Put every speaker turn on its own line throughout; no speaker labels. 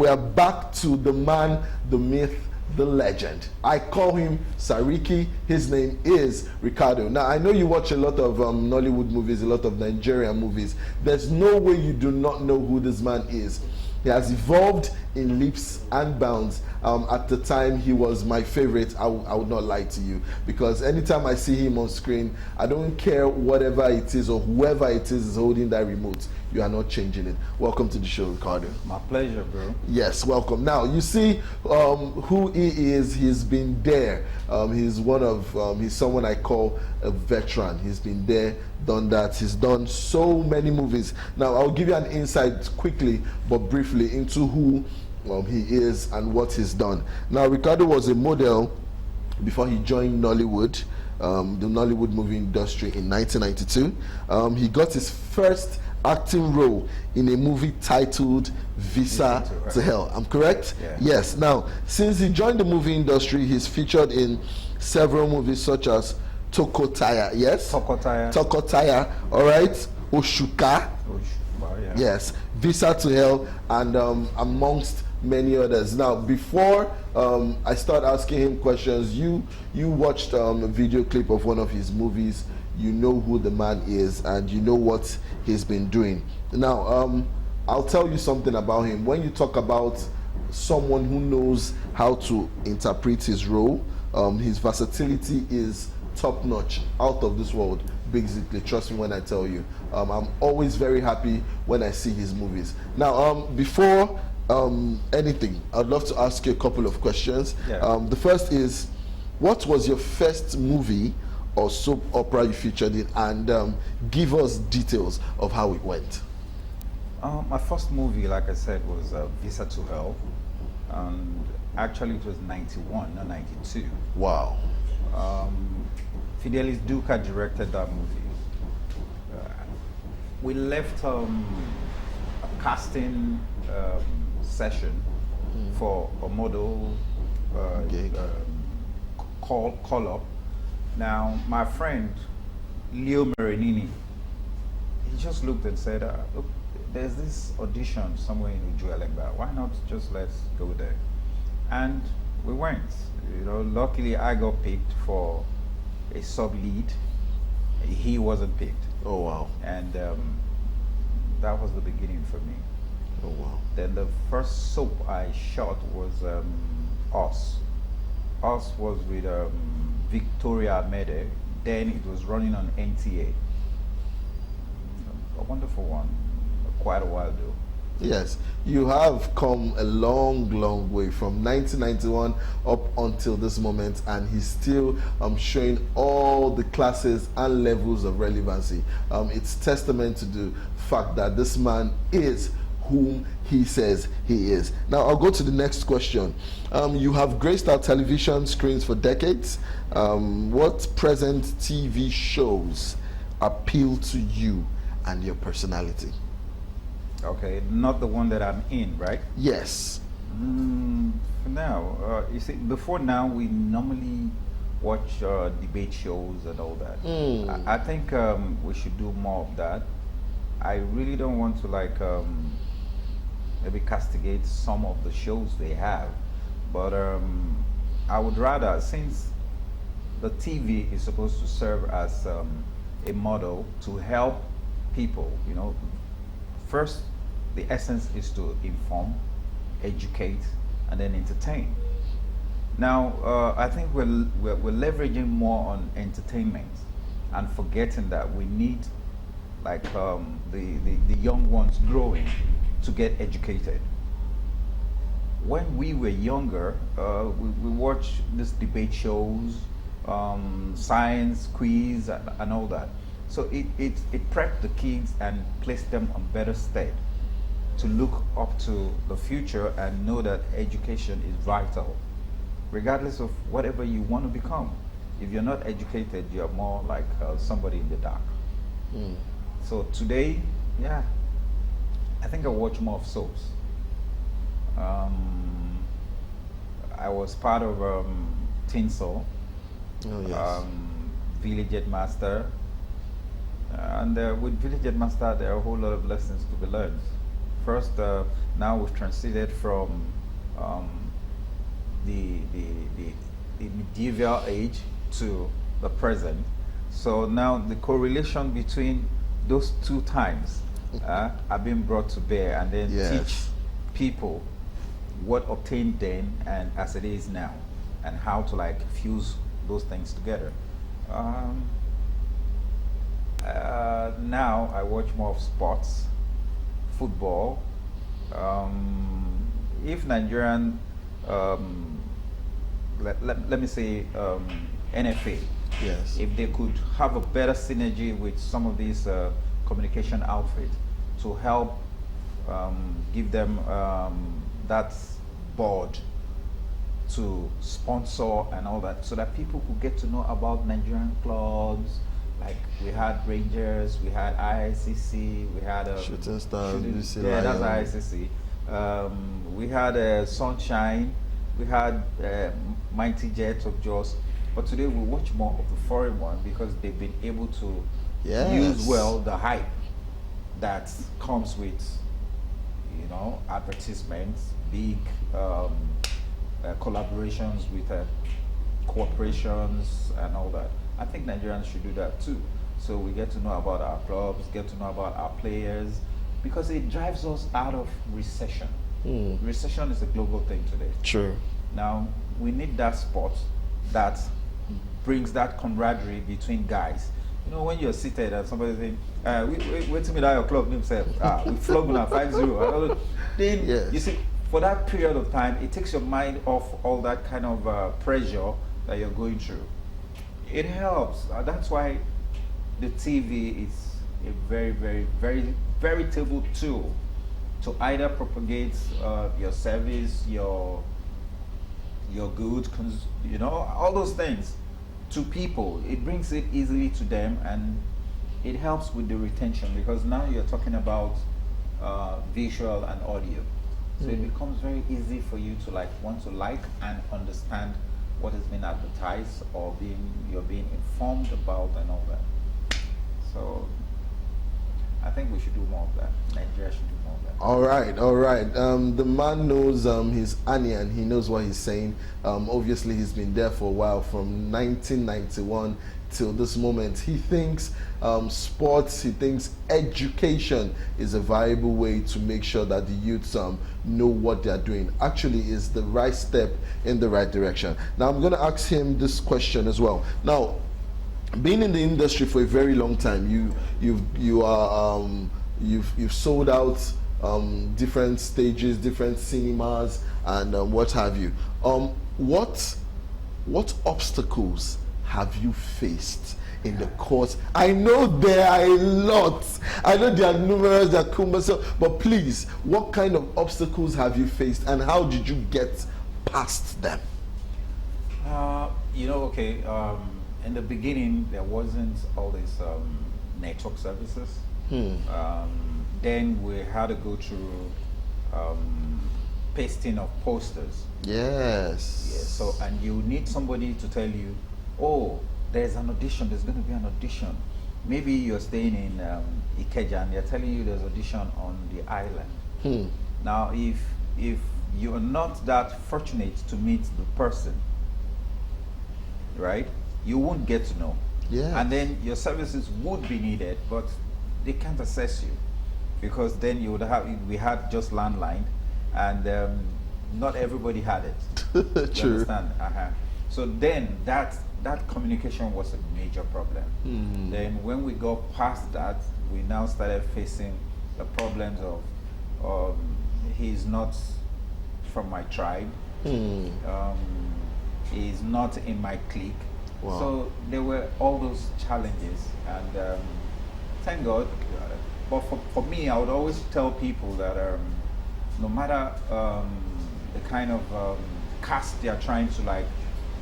we are back to the man, the myth, the legend. I call him Sariki. His name is Rykado. Now, I know you watch a lot of Nollywood movies, a lot of Nigerian movies. There's no way you do not know who this man is. He has evolved in leaps and bounds. At the time, he was my favorite. I would not lie to you, because anytime I see him on screen, I don't care whatever it is or whoever it is holding that remote. You are not changing it. Welcome to the show, Rykado.
My pleasure, bro.
Yes, welcome. Now, you see who he is. He's been there. He's he's someone I call a veteran. He's been there, done that. He's done so many movies. Now, I'll give you an insight quickly, but briefly, into who he is and what he's done. Now, Rykado was a model before he joined Nollywood, the Nollywood movie industry, in 1992. He got his first acting role in a movie titled Visa to Hell. I'm correct?
Yeah.
Yes. Now, since he joined the movie industry, he's featured in several movies such as Tokotaya. Yes? Tokotaya. All right. Oshuka.
Wow, yeah.
Yes. Visa to Hell, and amongst many others. Now, before I start asking him questions, you watched a video clip of one of his movies. You know who the man is, and you know what he's been doing. Now, I'll tell you something about him. When you talk about someone who knows how to interpret his role, his versatility is top-notch, out of this world, basically. Trust me when I tell you. I'm always very happy when I see his movies. Now, before anything, I'd love to ask you a couple of questions.
Yeah.
The first is, what was your first movie or soap opera you featured in, and give us details of how it went.
My first movie, like I said, was Visa to Hell, and actually it was 91, not 92.
Wow.
Fidelis Duca directed that movie. We left a casting session for a model call up. Now, my friend Leo Merenini, he just looked and said, look, there's this audition somewhere in Uju-Elegba. Why not just let's go there? And we went. You know, luckily I got picked for a sub-lead. He wasn't picked.
Oh, wow.
And that was the beginning for me.
Oh, wow.
Then the first soap I shot was Us. Us was with Victoria Mede. Then it was running on NTA. A wonderful one. Quite a while though.
Yes, you have come a long, long way from 1991 up until this moment, and he's still showing all the classes and levels of relevancy. It's testament to the fact that this man is whom he says he is. Now, I'll go to the next question. You have graced our television screens for decades. What present TV shows appeal to you and your personality?
Okay, not the one that I'm in, right?
Yes.
For now, you see, before now, we normally watch debate shows and all that. I think we should do more of that. I really don't want to like maybe castigate some of the shows they have, but I would rather, since the TV is supposed to serve as a model to help people, you know, first, the essence is to inform, educate, and then entertain. Now, I think we're leveraging more on entertainment and forgetting that we need, like, the young ones growing to get educated. When we were younger, we watched these debate shows, science, quiz, and all that. So it prepped the kids and placed them on better stead to look up to the future and know that education is vital, regardless of whatever you want to become. If you're not educated, you're more like somebody in the dark. So today, yeah, I think I watch more of soaps. I was part of Tinsel, Village Headmaster. And with Village Headmaster, there are a whole lot of lessons to be learned First, now we've transited from um, the medieval age to the present. So now the correlation between those two times are being brought to bear, and then teach people what obtained then and as it is now, and how to like fuse those things together. Now I watch more of sports, football. If Nigerian, let me say, NFA,
Yes.
if they could have a better synergy with some of these communication outfits to help give them that board to sponsor and all that, so that people could get to know about Nigerian clubs. Like we had Rangers, we had IICC, we had
Shooting Stars,
yeah, that's IICC. We had Sunshine, we had Mighty Jets of Jos. But today we watch more of the foreign one because they've been able to use well the hype that comes with, you know, advertisements, big collaborations with corporations and all that. I think Nigerians should do that too. So we get to know about our clubs, get to know about our players, because it drives us out of recession. Recession is a global thing today.
True.
Now, we need that sport that brings that camaraderie between guys. You know, when you're seated and somebody saying, wait till me that your club name said, we flog on 5-0. Then, you see, for that period of time, it takes your mind off all that kind of pressure that you're going through. It helps. That's why the TV is a very, very, very veritable tool to either propagate your service, your goods, you know, all those things to people. It brings it easily to them, and it helps with the retention, because now you're talking about visual and audio. So it becomes very easy for you to want to and understand what has been advertised or you're being informed about and all that. So I think we should do more of that. Nigeria should do more of that.
All right. The man knows his Anian. He knows what he's saying. Obviously, he's been there for a while, from 1991 till this moment. He thinks sports, he thinks education is a viable way to make sure that the youths know what they're doing. Actually, is the right step in the right direction. Now, I'm going to ask him this question as well. Now, being in the industry for a very long time, you've sold out different stages, different cinemas, and what have you. What obstacles have you faced in the course? I know there are a lot. I know there are numerous, there are cumbersome, but please, what kind of obstacles have you faced, and how did you get past them?
You know, okay. In the beginning, there wasn't all these network services. Then we had to go through pasting of posters.
Yes.
So, and you need somebody to tell you, oh, there's an audition, there's going to be an audition. Maybe you're staying in Ikeja and they're telling you there's audition on the island. Now, if you're not that fortunate to meet the person, right, you won't get to know.
Yeah.
And then your services would be needed, but they can't assess you, because then you would have, we had just landline, and not everybody had it.
True.
You understand? So then that communication was a major problem. Then when we got past that, we now started facing the problems of he's not from my tribe, he's not in my clique.
Wow.
So there were all those challenges, and thank God. But for me, I would always tell people that no matter the kind of cast they are trying to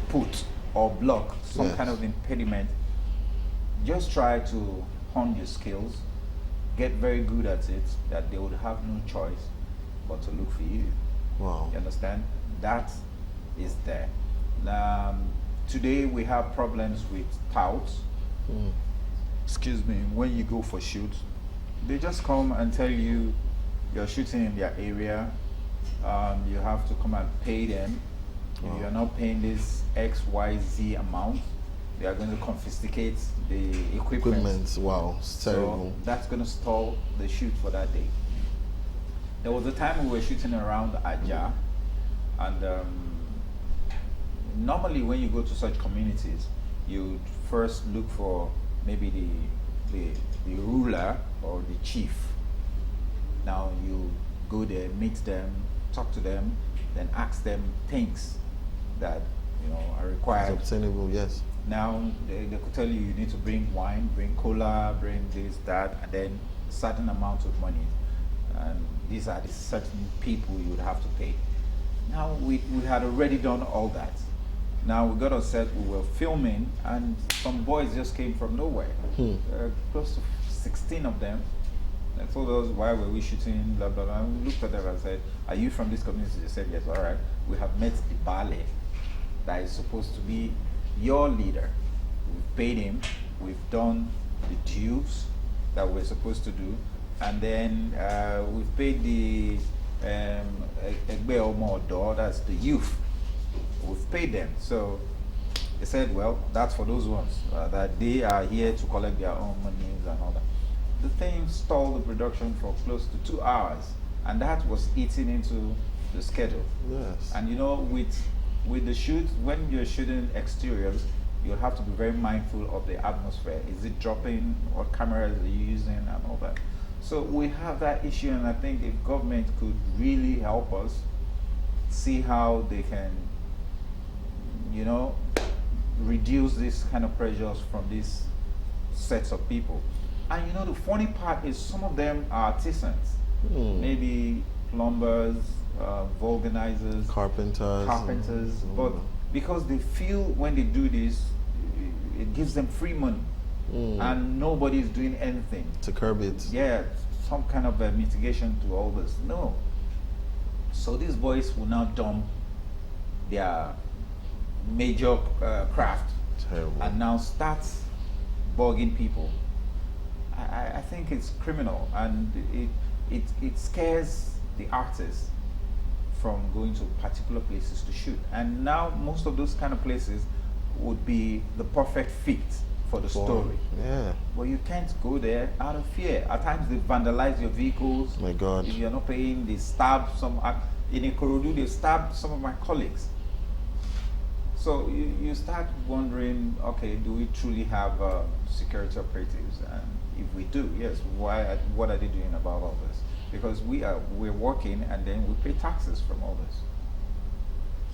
put or block, some kind of impediment, just try to hone your skills, get very good at it, that they would have no choice but to look for you.
Wow.
You understand? That is there. Today we have problems with touts. Excuse me, when you go for shoots, they just come and tell you you're shooting in their area, you have to come and pay them. If you're not paying this XYZ amount, they are going to confiscate the equipment.
Wow, it's terrible.
So that's going to stall the shoot for that day. There was a time we were shooting around Aja, and normally when you go to such communities, you first look for maybe the ruler or the chief. Now you go there, meet them, talk to them, then ask them things that are required.
It's obtainable, yes.
Now they could tell you need to bring wine, bring cola, bring this, that, and then a certain amount of money. And these are the certain people you would have to pay. Now we had already done all that. Now we got on set, we were filming, and some boys just came from nowhere. Close to 16 of them. They told us, why were we shooting, blah, blah, blah. And we looked at them and said, are you from this community? They said, yes, all right. We have met the Bale that is supposed to be your leader. We've paid him, we've done the dues that we're supposed to do, and then we've paid the Egbe Omo, that's the youth. We've paid them. So they said, well, that's for those ones, that they are here to collect their own monies and all that. The thing stalled the production for close to 2 hours, and that was eating into the schedule.
Yes.
And with the shoot, when you're shooting exteriors, you have to be very mindful of the atmosphere. Is it dropping? What cameras are you using and all that? So we have that issue, and I think if government could really help us see how they can, reduce these kind of pressures from these sets of people. And the funny part is some of them are artisans, maybe plumbers, vulcanizers, carpenters, but because they feel when they do this, it gives them free money, and nobody's doing anything
to curb it.
Yeah, some kind of a mitigation to all this. No. So these boys will now dump their major craft.
Terrible.
And now start bugging people. I think it's criminal, and it scares the artists from going to particular places to shoot. And now most of those kind of places would be the perfect fit for the story.
Yeah.
But you can't go there out of fear. At times they vandalize your vehicles.
My God.
If you're not paying, they stab some. In Ikorodu, they stabbed some of my colleagues. So you start wondering, okay, do we truly have security operatives? And if we do, yes, what are they doing about all this? Because we're working, and then we pay taxes from all this.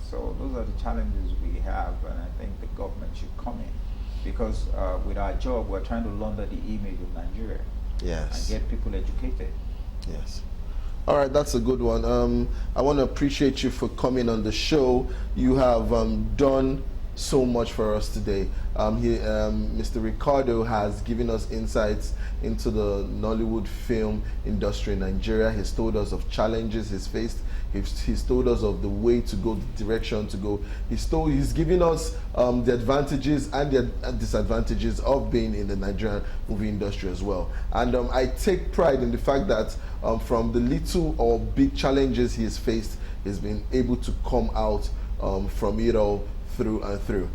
So those are the challenges we have, and I think the government should come in. Because with our job, we're trying to launder the image of Nigeria.
Yes.
And get people educated.
Yes. All right, that's a good one. I want to appreciate you for coming on the show. You have done so much for us today. Mr. Rykado has given us insights into the Nollywood film industry in Nigeria. He's told us of challenges he's faced. He's told us of the way to go, the direction to go. He's given us the advantages and the disadvantages of being in the Nigerian movie industry as well. And I take pride in the fact that from the little or big challenges he's faced, he's been able to come out from it all through and through.